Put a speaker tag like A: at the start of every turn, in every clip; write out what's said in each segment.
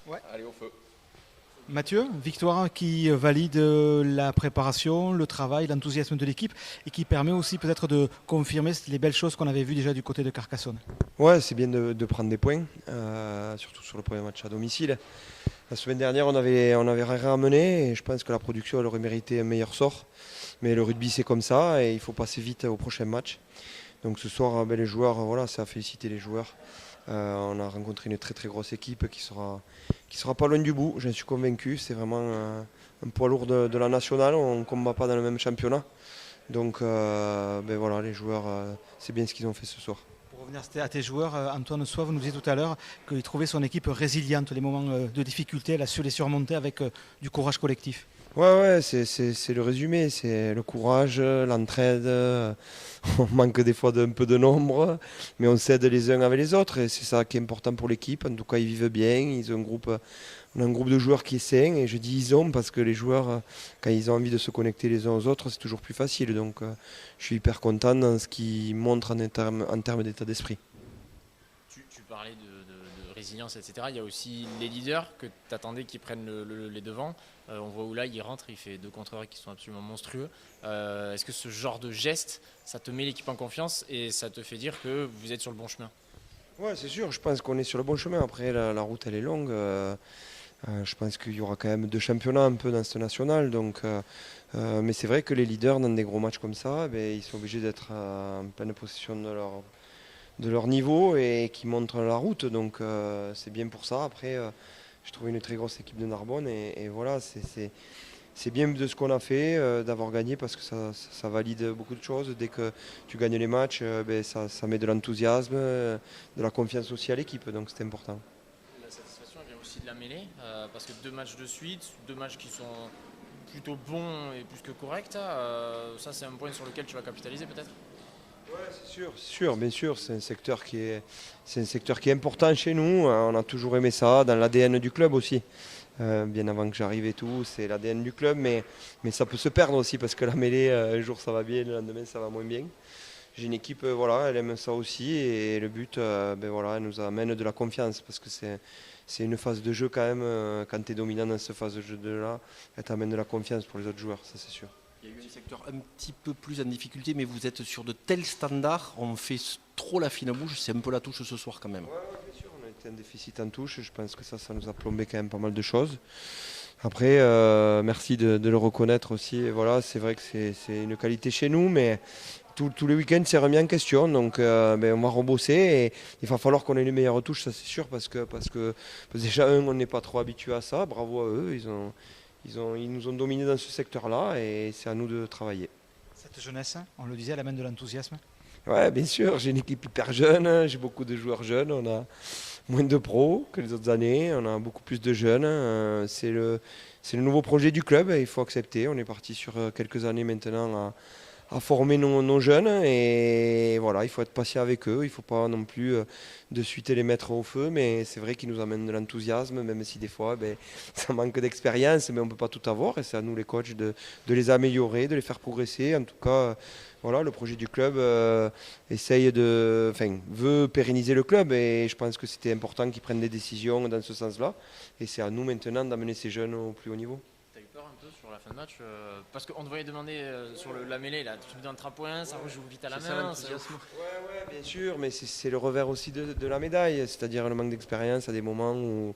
A: Ouais.
B: Allez au feu.
A: Mathieu, victoire qui valide la préparation, le travail, l'enthousiasme de l'équipe et qui permet aussi peut-être de confirmer les belles choses qu'on avait vues déjà du côté de Carcassonne.
C: Ouais, c'est bien de prendre des points, surtout sur le premier match à domicile. La semaine dernière, on avait rien ramené et je pense que la production elle aurait mérité un meilleur sort. Mais le rugby, c'est comme ça et il faut passer vite au prochain match. Donc ce soir, les joueurs, voilà, c'est à féliciter les joueurs. On a rencontré une très très grosse équipe qui sera pas loin du bout, j'en suis convaincu. C'est vraiment un poids lourd de la nationale, on ne combat pas dans le même championnat. Donc voilà, les joueurs, c'est bien ce qu'ils ont fait ce soir.
A: Pour revenir à tes joueurs, Antoine Soif nous disait tout à l'heure qu'il trouvait son équipe résiliente. Les moments de difficulté, elle a su les surmonter avec du courage collectif.
C: Ouais, c'est le résumé, c'est le courage, l'entraide. On manque des fois d'un peu de nombre, mais on s'aide les uns avec les autres et c'est ça qui est important pour l'équipe. En tout cas, ils vivent bien, on a un groupe de joueurs qui est sain et je dis ils ont parce que les joueurs, quand ils ont envie de se connecter les uns aux autres, c'est toujours plus facile. Donc je suis hyper content dans ce qu'ils montrent en termes d'état d'esprit.
B: Tu parlais de résilience, etc. Il y a aussi les leaders que tu attendais qui prennent les devants. On voit où là, il rentre, il fait 2 contre 1 qui sont absolument monstrueux. Est-ce que ce genre de geste, ça te met l'équipe en confiance et ça te fait dire que vous êtes sur le bon chemin?
C: Ouais, c'est sûr, je pense qu'on est sur le bon chemin. Après, la route, elle est longue. Je pense qu'il y aura quand même 2 championnats un peu dans ce national. Mais c'est vrai que les leaders, dans des gros matchs comme ça, ils sont obligés d'être en pleine possession de leur niveau et qui montrent la route. Donc c'est bien pour ça. Après, je trouve une très grosse équipe de Narbonne et voilà, c'est bien de ce qu'on a fait, d'avoir gagné parce que ça valide beaucoup de choses. Dès que tu gagnes les matchs, ça met de l'enthousiasme, de la confiance aussi à l'équipe. Donc c'est important.
B: La satisfaction elle vient aussi de la mêlée, parce que 2 matchs de suite, 2 matchs qui sont plutôt bons et plus que corrects. Ça, c'est un point sur lequel tu vas capitaliser peut-être?
C: Ouais, c'est sûr, bien sûr, c'est un secteur qui est important chez nous. On a toujours aimé ça, dans l'ADN du club aussi. Bien avant que j'arrive et tout, c'est l'ADN du club, mais ça peut se perdre aussi parce que la mêlée, un jour ça va bien, le lendemain ça va moins bien. J'ai une équipe, voilà, elle aime ça aussi et le but, voilà, elle nous amène de la confiance parce que c'est une phase de jeu quand même. Quand tu es dominant dans cette phase de jeu-là, elle t'amène de la confiance pour les autres joueurs, ça c'est sûr.
D: Il y a eu un secteur un petit peu plus en difficulté, mais vous êtes sur de tels standards, on fait trop la fine bouche, c'est un peu la touche ce soir quand même.
C: Ouais, bien sûr, on a été un déficit en touche. Je pense que ça nous a plombé quand même pas mal de choses. Après, merci de le reconnaître aussi. Et voilà, c'est vrai que c'est une qualité chez nous, mais tous les week-ends, c'est remis en question. Donc, on va rebosser et il va falloir qu'on ait les meilleures touches, ça c'est sûr, parce que déjà, on n'est pas trop habitué à ça. Bravo à eux, ils nous ont dominés dans ce secteur-là et c'est à nous de travailler.
A: Cette jeunesse, on le disait, elle amène de l'enthousiasme.
C: Ouais, bien sûr, j'ai une équipe hyper jeune, j'ai beaucoup de joueurs jeunes, on a moins de pros que les autres années, on a beaucoup plus de jeunes. C'est le nouveau projet du club, il faut accepter. On est parti sur quelques années maintenant à former nos jeunes et voilà, il faut être patient avec eux, il ne faut pas non plus de suite les mettre au feu, mais c'est vrai qu'ils nous amènent de l'enthousiasme, même si des fois ça manque d'expérience, mais on ne peut pas tout avoir et c'est à nous les coachs de les améliorer, de les faire progresser. En tout cas, voilà, le projet du club veut pérenniser le club et je pense que c'était important qu'ils prennent des décisions dans ce sens-là et c'est à nous maintenant d'amener ces jeunes au plus haut niveau.
B: T'as eu peur un peu sur la fin de match, parce qu'on te voyait demander sur la mêlée, là, tu mets un trapoint, ça rejoue vite à la
D: C'est ça
B: main.
D: l'enthousiasme.
C: Ouais, bien sûr, mais c'est le revers aussi de la médaille, c'est-à-dire le manque d'expérience à des moments où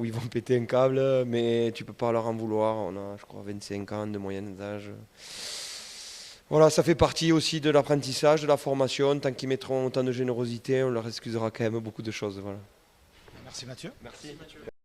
C: ils vont péter un câble, mais tu peux pas leur en vouloir. On a, je crois, 25 ans de moyenne d'âge. Voilà, ça fait partie aussi de l'apprentissage, de la formation. Tant qu'ils mettront autant de générosité, on leur excusera quand même beaucoup de choses. Voilà.
A: Merci Mathieu.
C: Merci.